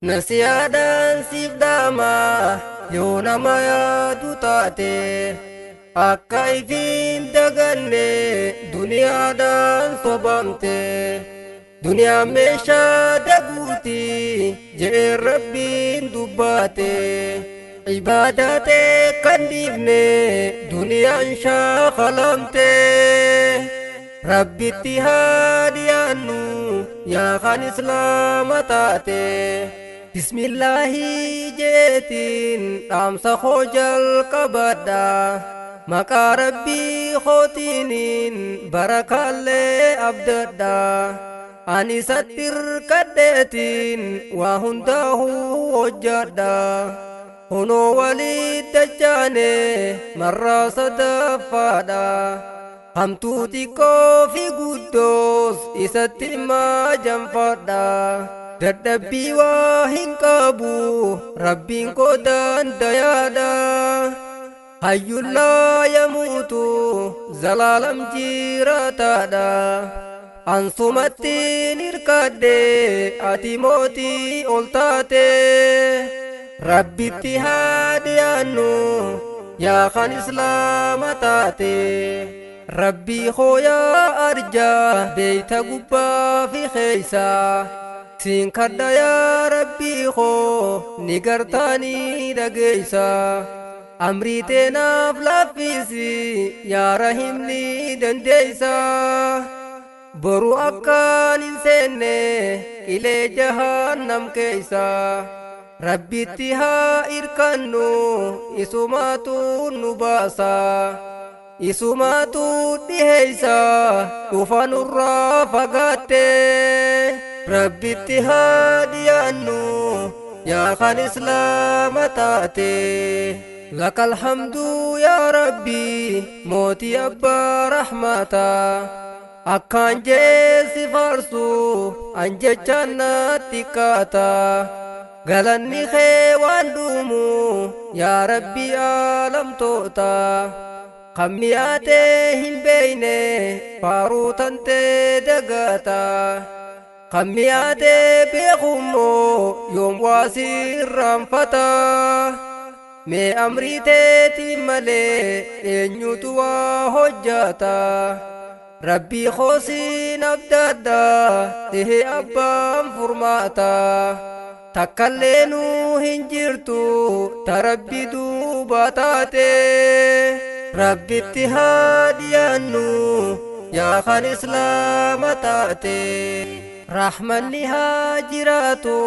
Nasiyaadhaan siif dhaama yoo nama yaadu taate akka ifiin daganne duniyaadhaan sobamte duniyaan meeshaa daguuti jedheen rabbiin dubbaate ibaadaate kan dhiifne duniyaan shaakalamte rabbitti haa dhiyaannu yaa kan islaama taate bismillaahi jeetiin dhaamsa koo jalqabadha maqaa rabbii kootiiniin barakaallee abdadha ani isatti hirkadheetiin waa hundaa'uu hojjadha hunoo waliit dachaane marraa sadaffaadha hamtuu xiqqoo fi guddoos isatti himaa janfadha dadhabbii waa hin qabu rabbiin koo dandayaadha hayyullaa yamuutu zalaalam jiraataadha ansumattiin hirkadhe ati mootii ol taate rabbitti haa dhiyaannu yaa kan islaama taate rabbii hooyaa arjaa beeyta gubbaa fi keeysaa siin kadha yaa rabbii koo ni gartaanii dhageeysa amrii teenaaf laaffisi yaa rahimni dandeeysa boru akkaan hin seenne qilee jahannam keeysa rabbitti haa irkannu isumaatu nu baasa isumaatu dhiheeysa dhufa nurraa fagaatte rabbitti haa dhiyaannu yaa kan islaama taate lakal hamdu yaa rabbii mootii abbaa rahmata akkaan jeesi faarsu an jechaan natti kaata galanni kee waan dhuumu yaa rabbii aalamtoota kan mi'aatee hin beeyne faaruu tantee dagata kan mi'aatee beekummoo yoom waa sirraanfata mee amrii teetiin malee eenyutu waa hojjata rabbii koosiin abdadda dhihe abbaan furmaata takkaleenuu hin jirtu ta rabbi duuba taate rabbitti haa dhiyaannu yaa kan islaama taate rahmanni haa jiraatu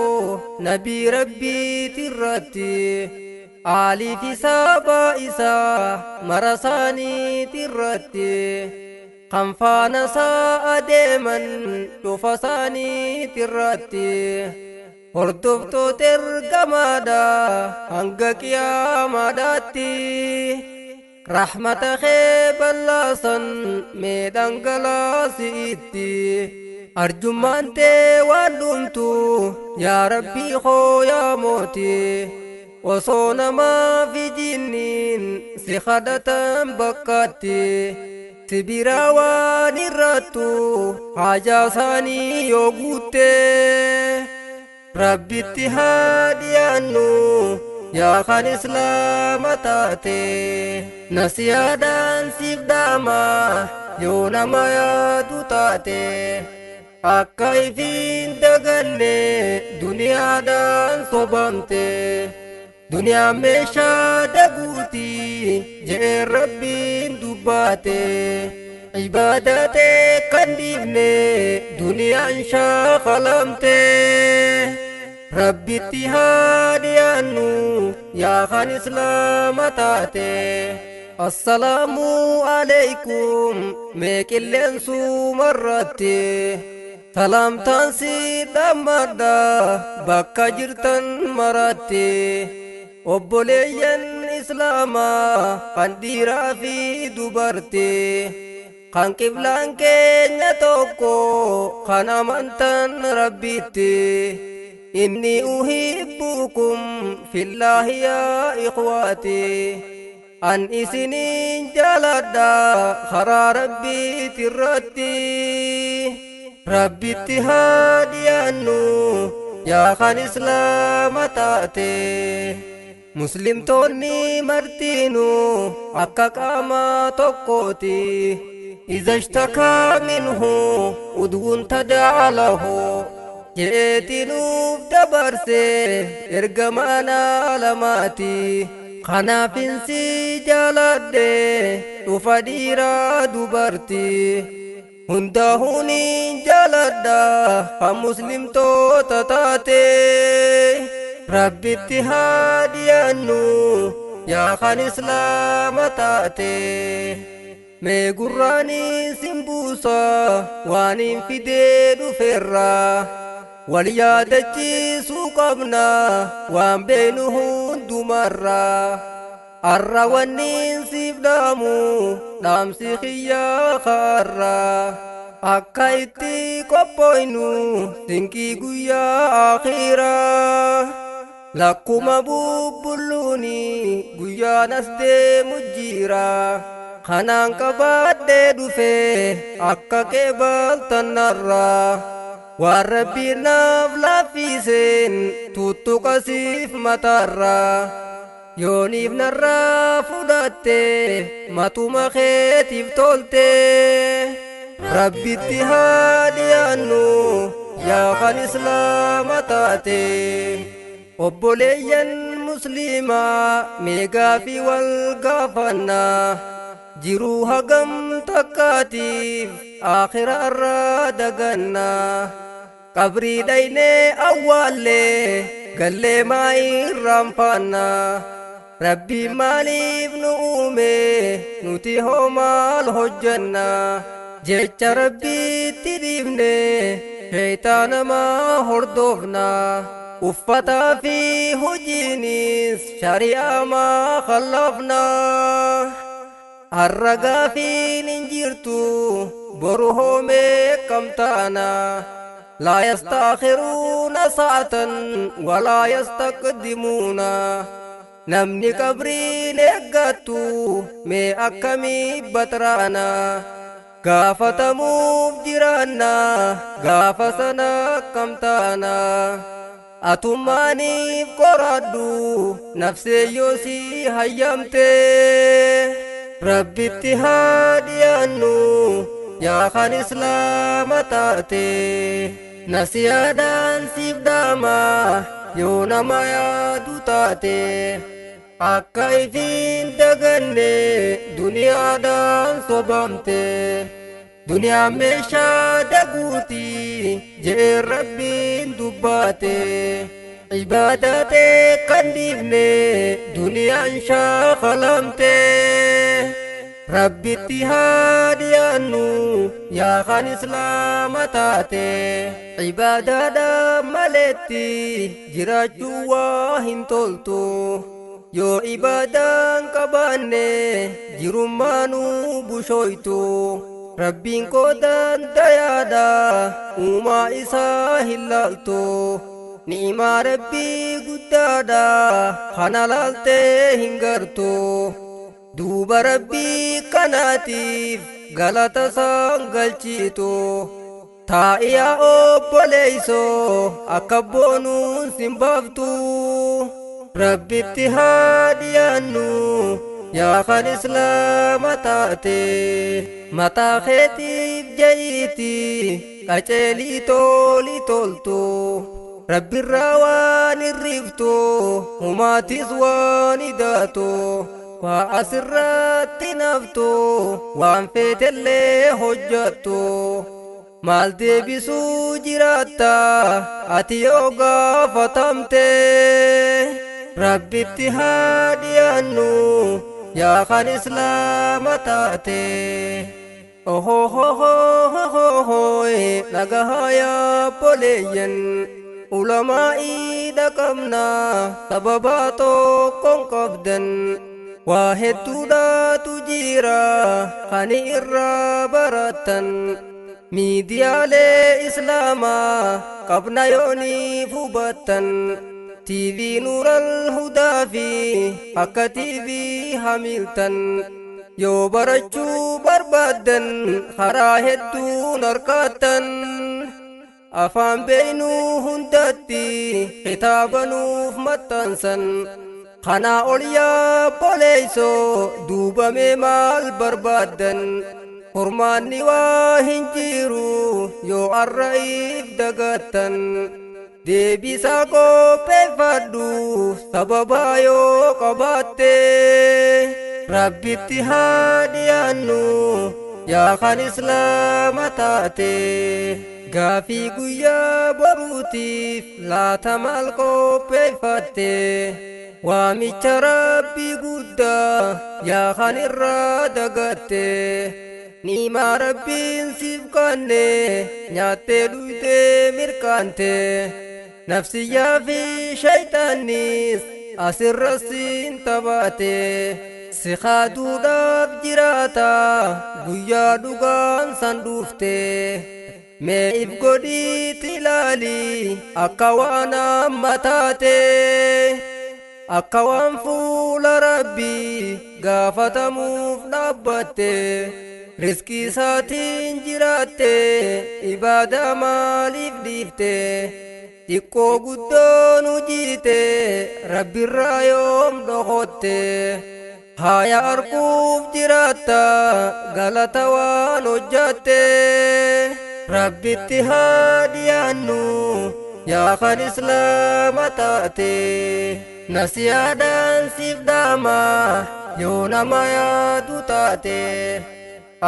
nabii rabbiitirratti aaliif isaabaa isaa mara isaaniitirratti kan faana isaa adeeman dhufa isaaniitirratti hordoftoota ergamaadha hanga qiyaamaadhaatti rahmata kee ballaasan mee dhangalaasiitti arjummaan tee waan dhumtu yaa rabbii koo yaa mootii osoo namaa fi jinniin si kadhatan bakkaatti si biraa waan irrattu haajaa isaanii yoo guutte rabbitti haa dhiyaannu yaa kan islaama taate nasiyaadhaan siif dhaama yoo nama yaadu taate akka ifiin daganne duniyaadhaan sobamte duniyaan meeshaa daguuti jedheen rabbiin dubbaate ibaadaate kan dhiifne duniyaan shaakalamte rabbitti haa dhiyaannu yaa kan islaama taate assalaamu alaykum mee qilleensuu marratti salaamtaan si dhammadha bakka jirtan maratti obboleeyyan islaamaa kan dhiiraa fi dubartii kan qiblaan keenya tokko kan amantan rabbitti inni uhibbukum fillaahi yaa ikhwaati an isinin jaaladha karaa rabbiitirratti rabbitti haa dhiyaannu yaa kan islaama taate. Muslimtoonni martinuu akka qaama tokkooti. إذا اشتكى منه عضو تداعى له جئتي نوف دبرسي إرقمانا لماتي خنافنسي جالدي وفديرا دبرتي هندهوني جالدا فمسلم تو تتاتي ربي اتهادي أنو يا خان إسلام تاتي mee gurraanii simbuusa waaniin fidee dhufeerra wal yaadachiisuu qabna waan beenu hundumarra arra wanniin siif dhaamu dhaamsi kiyyaa kaarra akka itti qophooynu sinqii guyyaa akhiraa lakkuma bubbulluuni guyyaan as deemu jira kanaan qabaadhee dhufe akka qeebaltan narra waan rabbiin naaf laaffiseen tuttuqasiif mataarra yooniif narraa fudhatte matuma keetiif tolte rabbitti haa dhiyaannu yaa kan islaama taate obboleeyyan muslimaa meegaa fi wal gaafannaa jiruu hagam takkaatiif aakhira irraa daganna qabrii dhaynee awwaallee gallee maayii irraanfanna rabbii maaliif nu uume nuti hoo maal hojjanna jecha rabbiitti dhiifne sheeytaana maa hordofna uffataa fi hojiinis shari'aa maa khallafna arragaafiin hin jirtu boru hoomee kamtaana laa yastaakhiruuna sa'atan walaa yastaqdimuuna namni qabriin eeggattu mee akkamii batraana gaafatamuuf jiraanna gaafa sana kamtaana atummaaniif qoradhu nafseeyyoo si hayyamtee rabbitti haa dhiyaannu yaa kan islaama taate nasiyaadhaan siif dhaama yoo nama yaadu taate akka ifiin daganne duniyaadhaan sobamte duniyaan meeshaa daguuti jeen rabbiin dubbaate ibaadate kan dhiifne duniyaan shaakalamte rabbitti haa dhiyaannu yaa kan islaama taate ibaadaadhaan maletti jiraachuu waa hin toltu yoo ibaadaan qabaanne jirummaanuu bushooytu rabbiin koodaan dayaadha uumaa isaa hin laaltu ni'imaa rabbii guddaadha kana laaltee hin gartu duuba rabbii kanaatiif galata isaan galchitu taa'iyaa obboleeyso akka boonuun sin baaftu rabbitti haa dhiyaannu yaa kan islaama taate mataa keetiif jayiiti qaceelii tolii toltu rabbirraa waan irriftu humaatis waan idaatu waa asirratti naftu waan feetellee hojjattu maal deebisuu jiraatta ati yoo gaafatamte rabbitti haa dhiyaannu yaa kan islaama taate ohohohohohohoe nagahaa yaa boleeyyan ulamaa'ii dhaqabna sababaa tokkon qabdan waa hedduudhaatu jira kan irraa baratan miidiyaalee islaamaa qabna yooniif hubattan tiivii nuural hudaa fi akka tiivii hamiltan yoo barachuu barbaaddan karaa hedduun harkaattan afaan beeynuu hundatti kitaabanuuf maxxansan kanaa ol yaa boleeysoo duubamee maal barbaaddan hormaanni waa hin jiru yoo arra'iif dagattan deebisaa qopheeffadhu sababaa yoo qabaatte rabbitti haa dhiyaannu yaa kan islaama taate gaafii guyyaa boruutiif laata maal qopheeffatte waamicha rabbii guddaa yaa kan irraa dagatte niimaa rabbiin siif kanne nyaattee dhuytee mirkaante nafsiyyaa fi shayxaannis asirra siin taphate si kaaduudhaaf jiraata guyyaa dhugaan san dhufte mee if godhiitti ilaali akka waan amma taate akka waan fuula rabbii gaafatamuuf dhaabbatte riskii isaatiin jiraatte ibaadaa maaliif dhiifte xiqqoo guddoon hujiite rabbirraa yoom dhokotte haaya arguuf jiraatta galata waan hojjatte rabbitti haa dhiyaannu yaa kan islaama taate nasiyaadhaan siif dhaama yoo nama yaadu taate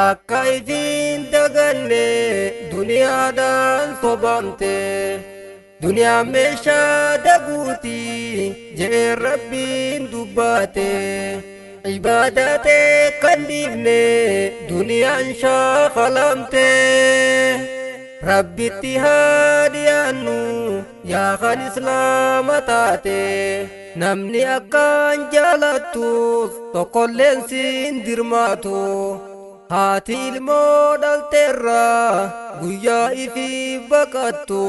akka ifiin daganne duniyaadhaan sobamte duniyaan meeshaa daguuti jeen rabbiin dubbate ibaadate kan dhiifne duniyaan shaakalamte rabbitti haa dhiyaannu yaa kan islaama taate namni akkaan jaalattus tokkolleen siin dirmaatu haati ilmoo dhalteerraa guyyaa ifii baqattu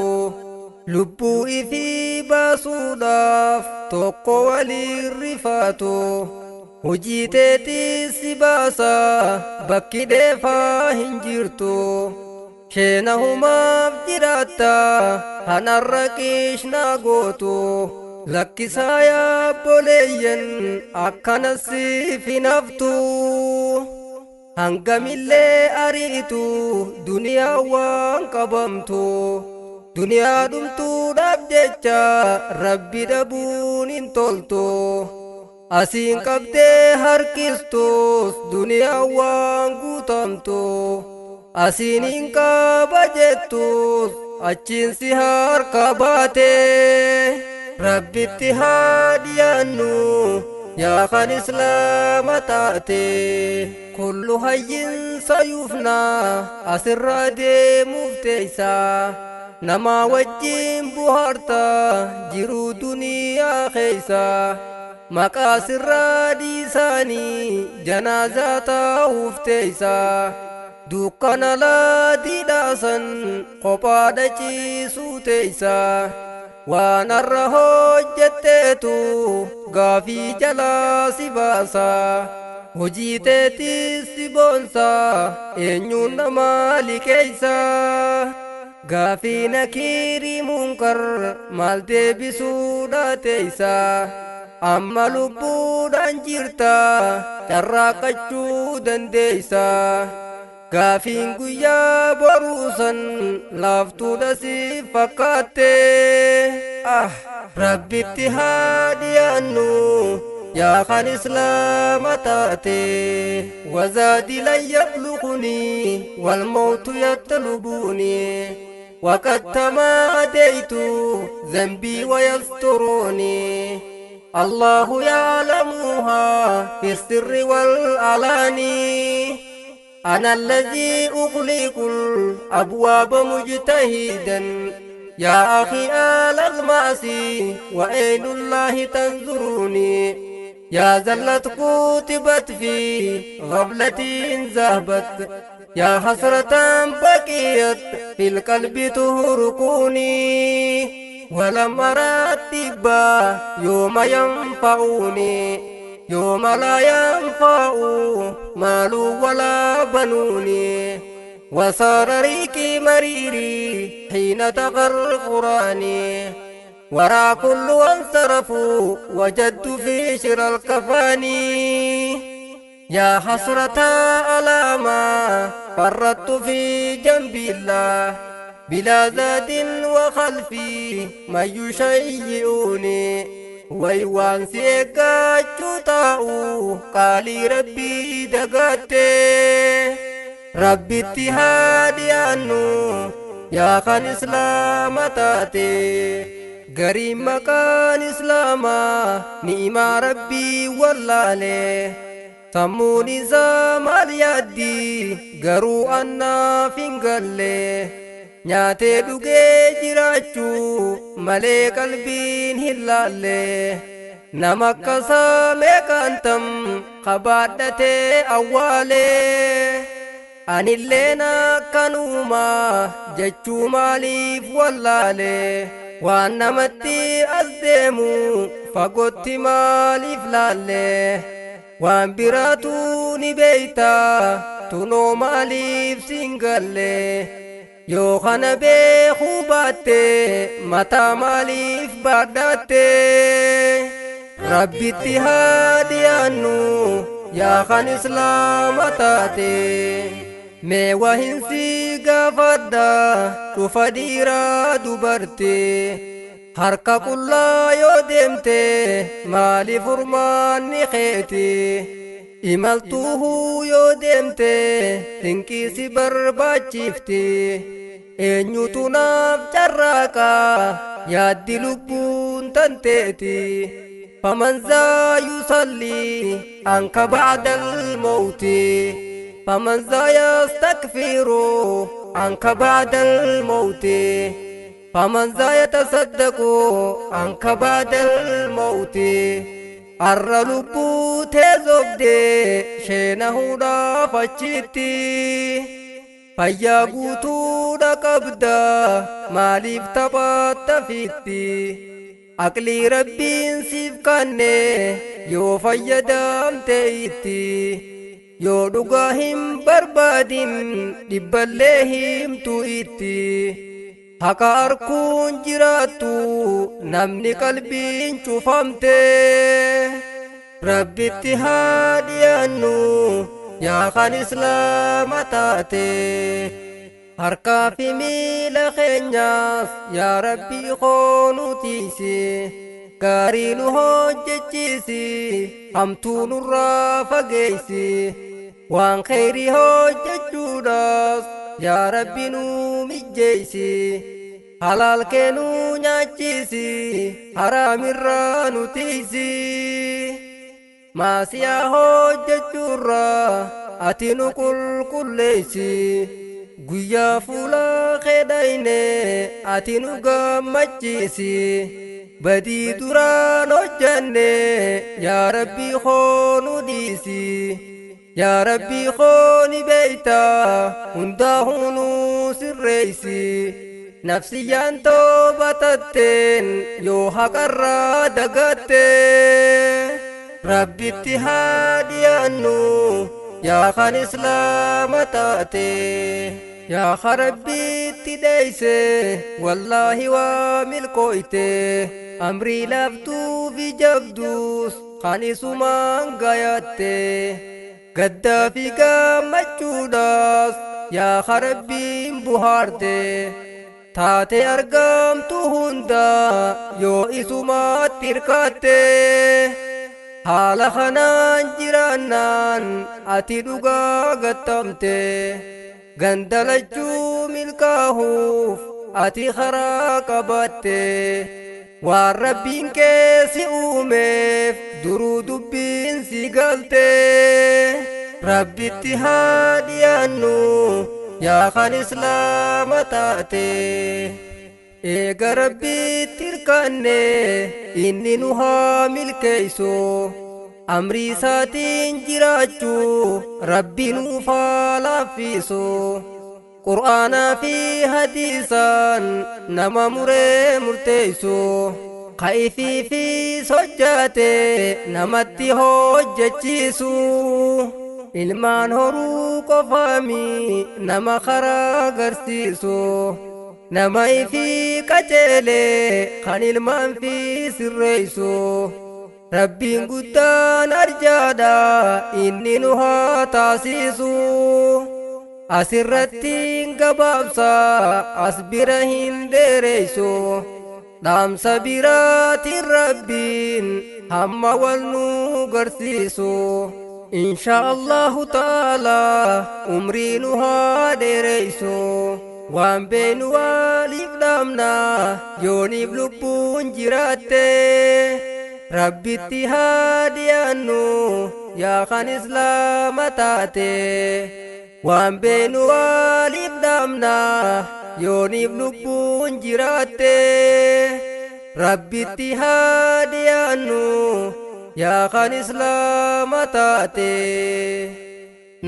lubbuu ifii baasuudhaaf tokko waliin rifaatu hojii teetis si baasa bakki dheefaa hin jirtu sheena humaaf jiraatta hanarra qiishnaa gootu lakkisaa yaa boleeyyan akkana siif hin haftu hangamillee ariitu duniyaa waan qabamtu duniyaa dhumtuudhaaf jecha rabbi dhabuun hin toltu asiin qabdee harkistus duniyaa waan guutamtu asiin hin qaba jettus achiin si harka baate rabbitti haa dhiyaannu yaa kan islaama taate kullu hayyin sayufnaa asirraa deemuuf teeysa namaa wajjin buharta jiruu duniyaa keeysa maqaa sirraa dhiisaanii janaazaa taa'uuf teeysa dukkana laadiidhaasan kophaa dhachiisuu teeysa waan arra hojjetteetu gaafii jalaa si baasa hojii teetis si boonsa eenyuun namaa liqeeysa gaafii nakiirii munkar maal deebisuudha teeysa amma lubbuudhaan jirta carraaqachuu dandeeysa gaafiin guyyaa boruusan laaftuudha si fakkaatte rabbitti haa dhiyaannu yaa kan islaama taate wazaadi lan yabluquni walmawtu yatlubuni وقد تماديت ذنبي ويستروني الله يعلمها في السر والعلاني أنا الذي أغلق الأبواب مجتهدا يا أخي آل المعصي وأين الله تنظروني يا زلت كتبت في غفلة ذهبت يا حسرة بقيت في القلب تهرقوني ولم أرى الطبا يوم ينفعوني يوم لا ينفع مال ولا بنوني وصار ريقي مريري حين تقى القرآن ورا كل وانصرفوا وجدت في شر الكفاني يا حسرة على ما فرطت في جنب الله بلا زاد وخلفي من يشيئوني ويوان سيكا جوتاو قالي ربي دقاتي ربي اتهادي عنو يا خان إسلام تاتي قريم مكان إسلاما نعم ربي والله سموني زمان يدي قرو أنا فنقل نياتي دوغي جراچو ملي قلبين هلال نمك سامي كانتم خبادتي أولي أن اللينا كانوما جچو ماليف والله وأنا متي أزدمو فقدت ماليف لالي وان براتوني بيتا تنو ماليف سنگلي يو خانا بيخو باتي متا ماليف باداتي ربي اتهادي عنو يا خان إسلام تاتي مي وهنسي غافدا تفديرا دبرتي harka kullaa yoo deemte maali furmaanni keeti imaltuuhuu yoo deemte dinqiisi barbaachifti eenyutu naaf carraaqa yaaddi lubbuun tanteeti faman zaa yusallii anka ba'dal mawti faman zaa yastakfiru anka ba'dal mawti فمن ذا يتصدق عنك بعد الموت الرلبو تزبدي شينه دا فجتي فيا قوتو دا قبدا ماليف تبات فيتي أقلي ربي سيف كاني يو فيدام تيتي يو دقاهم بربادم دباليهم تويتي haka arkuun jiraattu namni qalbiin cufamte rabbitti haa dhiyaannu yaa kan islaama taate harkaa fi miila keenyaas yaa rabbii koonu tiisi gaarii nu hojjechiisi hamtuu nurraa fageeysi waan kheyrii hojjechuudhaas yaa rabbi nu mijjeeysi halal keenu nyaachisi haramirraa nu tiisi maasiyaa hojjechuurraa ati nu qulqulleeysi guyyaa fuula keedhayne ati nu gammachiisi badii duraan hojjanne yaa rabbii koonu dhiisi yaa rabbii kooni beeyta hundaahuu nu sirreeysi nafsiyyaan toobatatteen yoo haqarraa dagatte rabbitti haa dhiyaannu yaa kan islaama taate yaa ka rabbitti dheeyse wallaahi waa milkooyte amrii laaftuu fi jabduus kan isumaan gayatte gaddaa fi gammachuudhaas yaa ka rabbiin buhaarte taate argamtu hunda yoo isumaatti hirkaatte haala kanaan jiraannaan ati dhugaa gattamte gandalachuu milkaahuuf ati karaa qabatte waan rabbiin kee si uumeef duruu dubbiin si galte rabbitti haa dhiyaannu yaa kan islaama taate eega rabbitti hirkanne inni nu haa milkeeysu amrii isaatiin jiraachuu rabbi nuuf haa laaffisu qur'aanaa fi hadiisaan nama muree murteeysu ka'ifii fi sojjaate namatti hojjechiisu ilmaan horuu qofaami nama karaa garsiisu nama ifii qajeelee kan ilmaan fi sirreessu rabbiin guddaan arjaadha inni nu haa taasisu asirratti gabaabsa as bira hin dheereysu dhaamsa biraatiin rabbiin hamma wal nu garsiisu insha Allahu ta'ala umrii nu haa dheereysu waan beenu waliif dhaamna yooniif lubbuun jiraatte rabbitti haa dhiyaannu yaa kan islaama taate waan beenu waliif dhaamna yooniif lubbuun jiraatte rabbitti haa dhiyaannu yaa kan islaama taate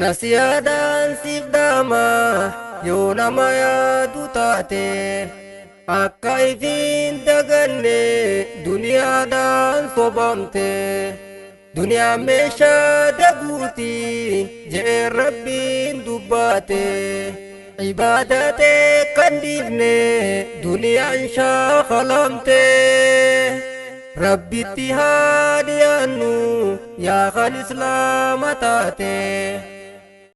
nasiyaadhaan siif dhaama yoo nama yaadu taate akka ifiin daganne duniyaadhaan sobamte duniyaa meeshaa daguuti jeen rabbiin dubbaate ibaadate kan dhiifne duniyaan shaakalamte rabbitti haa dhiyaannu yaa kan islaama taate